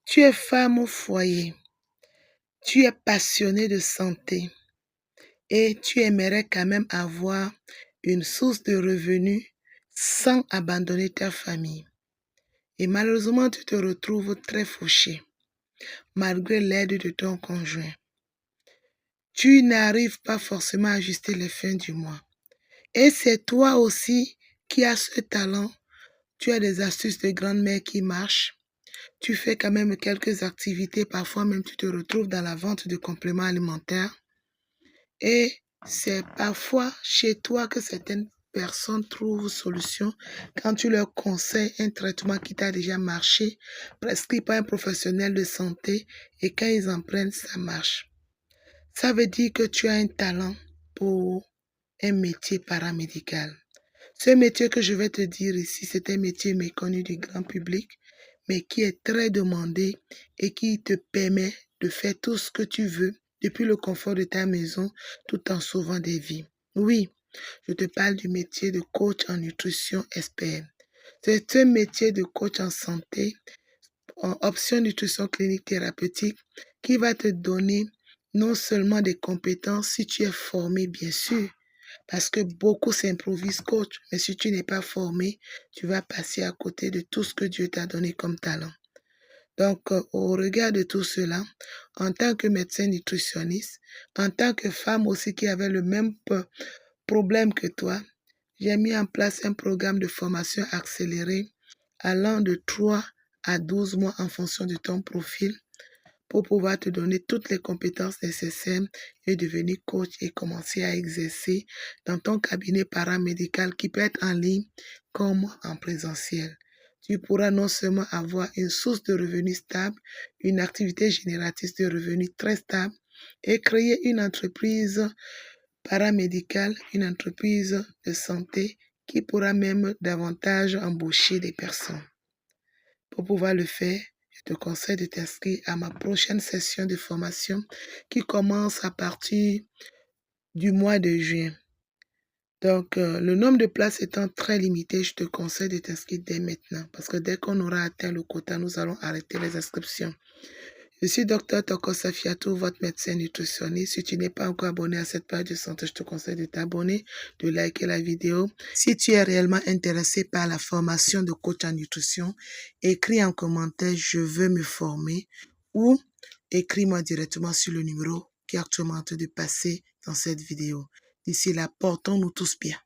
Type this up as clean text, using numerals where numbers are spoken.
Tu es femme au foyer, tu es passionnée de santé et tu aimerais quand même avoir une source de revenus sans abandonner ta famille. Et malheureusement, tu te retrouves très fauché, malgré l'aide de ton conjoint. Tu n'arrives pas forcément à ajuster les fins du mois. Et c'est toi aussi qui as ce talent. Tu as des astuces de grand-mère qui marchent. Tu fais quand même quelques activités. Parfois même, tu te retrouves dans la vente de compléments alimentaires. Et c'est parfois chez toi que certaines personnes trouvent solution quand tu leur conseilles un traitement qui t'a déjà marché, prescrit par un professionnel de santé, et quand ils en prennent, ça marche. Ça veut dire que tu as un talent pour un métier paramédical. Ce métier que je vais te dire ici, c'est un métier méconnu du grand public, mais qui est très demandé et qui te permet de faire tout ce que tu veux depuis le confort de ta maison tout en sauvant des vies. Oui, je te parle du métier de coach en nutrition expert. C'est un métier de coach en santé, en option nutrition clinique thérapeutique, qui va te donner non seulement des compétences si tu es formé, bien sûr, parce que beaucoup s'improvisent coach, mais si tu n'es pas formé, tu vas passer à côté de tout ce que Dieu t'a donné comme talent. Donc, au regard de tout cela, en tant que médecin nutritionniste, en tant que femme aussi qui avait le même problème que toi, j'ai mis en place un programme de formation accélérée allant de 3 à 12 mois en fonction de ton profil pour pouvoir te donner toutes les compétences nécessaires et devenir coach et commencer à exercer dans ton cabinet paramédical qui peut être en ligne comme en présentiel. Tu pourras non seulement avoir une source de revenus stable, une activité génératrice de revenus très stable et créer une entreprise paramédicale, une entreprise de santé qui pourra même davantage embaucher des personnes. Pour pouvoir le faire, je te conseille de t'inscrire à ma prochaine session de formation qui commence à partir du mois de juin. Donc, le nombre de places étant très limité, je te conseille de t'inscrire dès maintenant parce que dès qu'on aura atteint le quota, nous allons arrêter les inscriptions. Je suis Dr Toko Safiatou, votre médecin nutritionniste. Si tu n'es pas encore abonné à cette page de santé, je te conseille de t'abonner, de liker la vidéo. Si tu es réellement intéressé par la formation de coach en nutrition, écris en commentaire « Je veux me former » ou écris-moi directement sur le numéro qui est actuellement en train de passer dans cette vidéo. D'ici là, portons-nous tous bien.